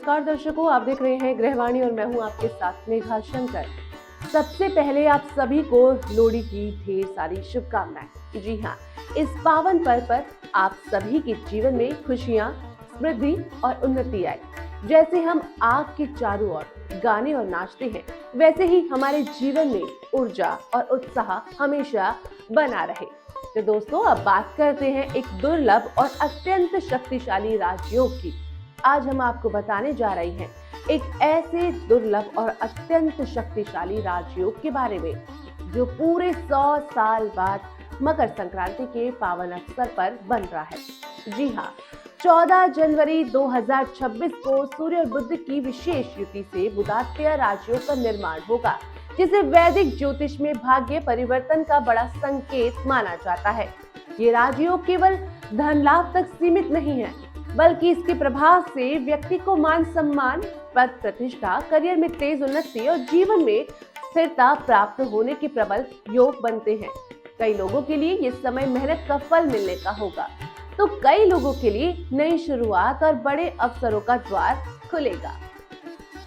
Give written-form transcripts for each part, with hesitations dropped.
नमस्कार दर्शकों, आप देख रहे हैं गृहवाणी और मैं हूं आपके साथ मेघा शंकर। सबसे पहले आप सभी को लोहड़ी की ढेर सारी शुभकामनाएं। जी हाँ, इस पावन पर्व पर आप सभी के जीवन में खुशियां, समृद्धि और उन्नति आए। जैसे हम आग के चारों ओर गाने और नाचते हैं, वैसे ही हमारे जीवन में ऊर्जा और उत्साह हमेशा बना रहे। तो दोस्तों, अब बात करते हैं एक दुर्लभ और अत्यंत शक्तिशाली राजयोग की। आज हम आपको बताने जा रहे हैं एक ऐसे दुर्लभ और अत्यंत शक्तिशाली राजयोग के बारे में जो पूरे 100 साल बाद मकर संक्रांति के पावन अवसर पर बन रहा है। जी हाँ, 14 जनवरी 2026 को सूर्य और बुध की विशेष युति से बुधात्य राजयोग का निर्माण होगा, जिसे वैदिक ज्योतिष में भाग्य परिवर्तन का बड़ा संकेत माना जाता है। ये राजयोग केवल धन लाभ तक सीमित नहीं है, बल्कि इसके प्रभाव से व्यक्ति को मान सम्मान, पद प्रतिष्ठा, करियर में तेज उन्नति और जीवन में स्थिरता प्राप्त होने के प्रबल योग बनते हैं। कई लोगों के लिए ये समय मेहनत का फल मिलने का होगा, तो कई लोगों के लिए नई शुरुआत और बड़े अवसरों का द्वार खुलेगा।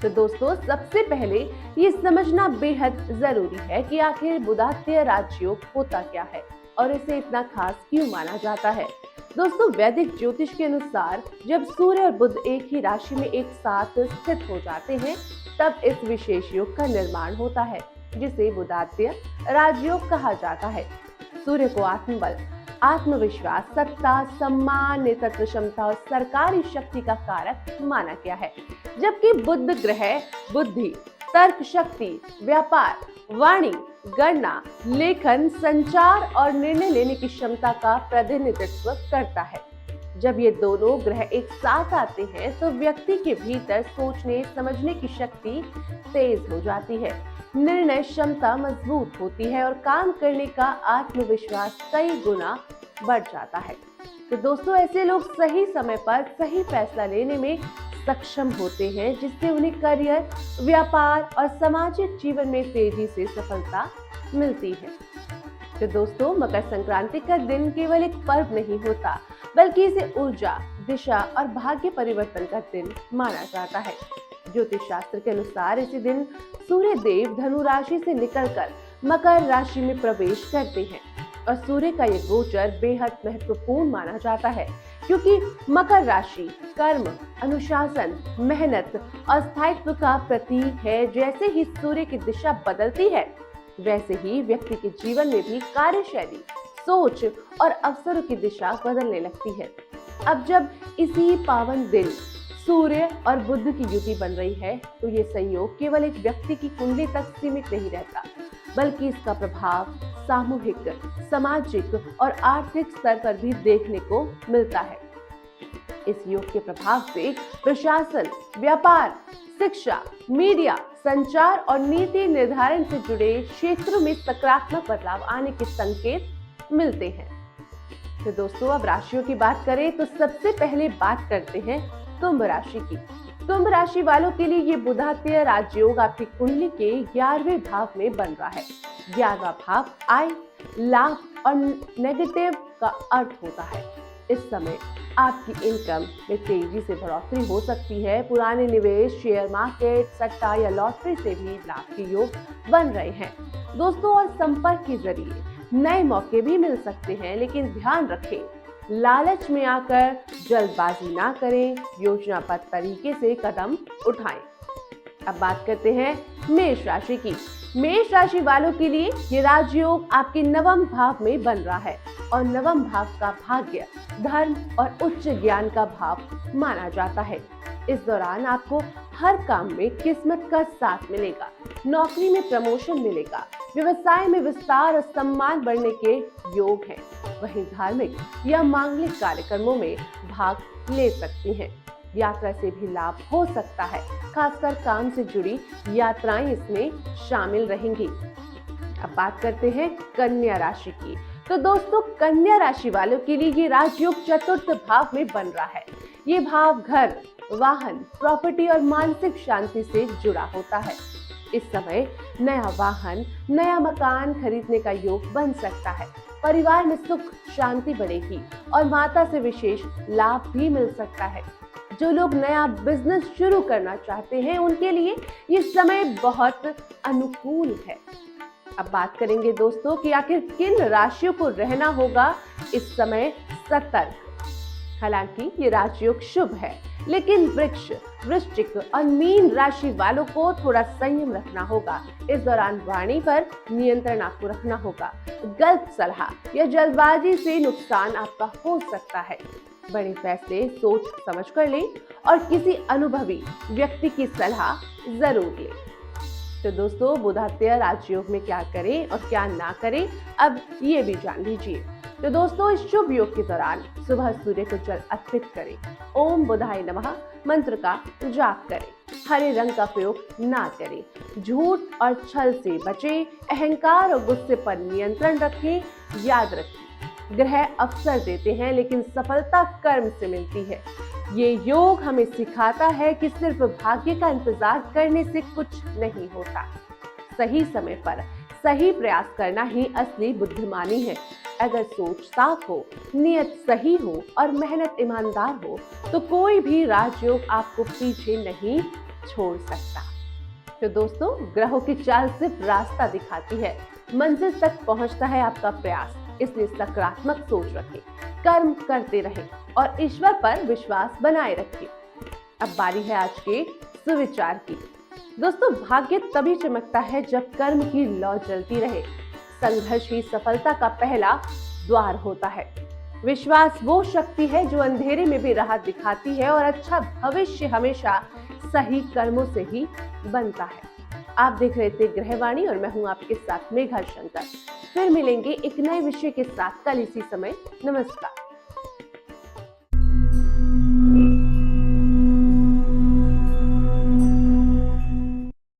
तो दोस्तों, सबसे पहले ये समझना बेहद जरूरी है कि आखिर बुधात्य राजयोग होता क्या है और इसे इतना खास क्यों माना जाता है। दोस्तों, वैदिक ज्योतिष के अनुसार जब सूर्य और बुध एक ही राशि में एक साथ स्थित हो जाते हैं, तब इस विशेष योग का निर्माण होता है, जिसे बुधात्य राजयोग कहा जाता है। सूर्य को आत्मबल, आत्मविश्वास, सत्ता, सम्मान, नेतृत्व क्षमता और सरकारी शक्ति का कारक माना गया है, जबकि बुध ग्रह बुद्धि, तर्क शक्ति, व्यापार, वाणी, गणना, लेखन, संचार और निर्णय लेने की क्षमता का प्रतिनिधित्व करता है। जब ये दोनों ग्रह एक साथ आते हैं तो व्यक्ति के भीतर सोचने समझने की शक्ति तेज हो जाती है, निर्णय क्षमता मजबूत होती है और काम करने का आत्मविश्वास कई गुना बढ़ जाता है। तो दोस्तों, ऐसे लोग सही समय पर सही फैसला लेने में सक्षम होते हैं, जिससे उन्हें करियर, व्यापार और सामाजिक जीवन में तेजी से सफलता मिलती है। तो दोस्तों, मकर संक्रांति का दिन केवल एक पर्व नहीं होता, बल्कि इसे ऊर्जा, दिशा और भाग्य परिवर्तन का दिन माना जाता है। ज्योतिष शास्त्र के अनुसार इसी दिन सूर्य देव धनु राशि से निकलकर मकर राशि में प्रवेश करते हैं और सूर्य का ये गोचर बेहद महत्वपूर्ण माना जाता है, क्योंकि मकर राशि कर्म, अनुशासन, मेहनत और स्थायित्व का प्रतीक है। जैसे ही सूर्य की दिशा बदलती है, वैसे ही व्यक्ति के जीवन में भी कार्यशैली, सोच और अवसरों की दिशा बदलने लगती है। अब जब इसी पावन दिन सूर्य और बुध की युति बन रही है, तो ये संयोग केवल एक व्यक्ति की कुंडली तक सीमित नहीं रहता, बल्कि इसका प्रभाव सामूहिक, सामाजिक और आर्थिक स्तर पर भी देखने को मिलता है। इस योग के प्रभाव से प्रशासन, व्यापार, शिक्षा, मीडिया, संचार और नीति निर्धारण से जुड़े क्षेत्रों में सकारात्मक बदलाव आने के संकेत मिलते हैं। तो दोस्तों, अब राशियों की बात करें तो सबसे पहले बात करते हैं कुंभ राशि की। कुंभ राशि वालों के लिए ये बुधात्य राजयोग आपकी कुंडली के 11वें भाव में बन रहा है। 11वां भाव आय, लाभ और नेगेटिव का अर्थ होता है। इस समय आपकी इनकम में तेजी से बढ़ोतरी हो सकती है। पुराने निवेश, शेयर मार्केट, सट्टा या लॉटरी से भी लाभ के योग बन रहे हैं। दोस्तों, और संपर्क के जरिए नए मौके भी मिल सकते हैं, लेकिन ध्यान रखें, लालच में आकर जल्दबाजी ना करें, योजनाबद्ध तरीके से कदम उठाएं। अब बात करते हैं मेष राशि की। मेष राशि वालों के लिए ये राजयोग आपके 9वें भाव में बन रहा है और 9वें भाव का भाग्य, धर्म और उच्च ज्ञान का भाव माना जाता है। इस दौरान आपको हर काम में किस्मत का साथ मिलेगा, नौकरी में प्रमोशन मिलेगा, व्यवसाय में विस्तार और सम्मान बढ़ने के योग हैं। वहीं धार्मिक या मांगलिक कार्यक्रमों में भाग ले सकती हैं। यात्रा से भी लाभ हो सकता है, खासकर काम से जुड़ी यात्राएं इसमें शामिल रहेंगी। अब बात करते हैं कन्या राशि की। तो दोस्तों, कन्या राशि वालों के लिए ये राजयोग 4th भाव में बन रहा है। ये भाव घर, वाहन, प्रॉपर्टी और मानसिक शांति से जुड़ा होता है। इस समय नया वाहन, नया मकान खरीदने का योग बन सकता है। परिवार में सुख शांति बढ़ेगी और माता से विशेष लाभ भी मिल सकता है। जो लोग नया बिजनेस शुरू करना चाहते हैं उनके लिए ये समय बहुत अनुकूल है। अब बात करेंगे दोस्तों कि आखिर किन राशियों को रहना होगा इस समय सतर्क। हालांकि ये राजयोग शुभ है, लेकिन वृक्ष, वृश्चिक और मीन राशि वालों को थोड़ा संयम रखना होगा। इस दौरान वाणी पर नियंत्रण आपको रखना होगा। गलत सलाह या जल्दबाजी से नुकसान आपका हो सकता है। बड़े फैसले सोच समझ कर लें और किसी अनुभवी व्यक्ति की सलाह जरूर लें। तो दोस्तों, बुधात्य राजयोग में क्या करें और क्या ना करें, अब ये भी जान लीजिए। तो दोस्तों, इस शुभ योग के दौरान सुबह सूर्य को जल अर्पित करें, ओम बुधाय नमः मंत्र का जाप करें, हरे रंग का प्रयोग ना करें, झूठ और छल से बचें, अहंकार और गुस्से पर नियंत्रण रखें। याद रखें, ग्रह अवसर देते हैं लेकिन सफलता कर्म से मिलती है। ये योग हमें सिखाता है कि सिर्फ भाग्य का इंतजार करने से कुछ नहीं होता। सही समय पर सही प्रयास करना ही असली बुद्धिमानी है। अगर सोच साफ हो, नियत सही हो और मेहनत ईमानदार हो तो कोई भी राजयोग आपको पीछे नहीं छोड़ सकता। तो दोस्तों, ग्रहों की चाल सिर्फ रास्ता दिखाती है, मंजिल तक पहुंचता है आपका प्रयास। इसलिए सकारात्मक सोच रखें, कर्म करते रहें और ईश्वर पर विश्वास बनाए रखें। अब बारी है आज के सुविचार की। दोस्तों, भाग्य तभी चमकता है जब कर्म की लौ जलती रहे। संघर्ष ही सफलता का पहला द्वार होता है। विश्वास वो शक्ति है जो अंधेरे में भी राह दिखाती है और अच्छा भविष्य हमेशा सही कर्मों से ही बनता है। आप देख रहे थे ग्रहवाणी और मैं हूं आपके साथ मेघा शंकर। फिर मिलेंगे एक नए विषय के साथ कल इसी समय। नमस्कार।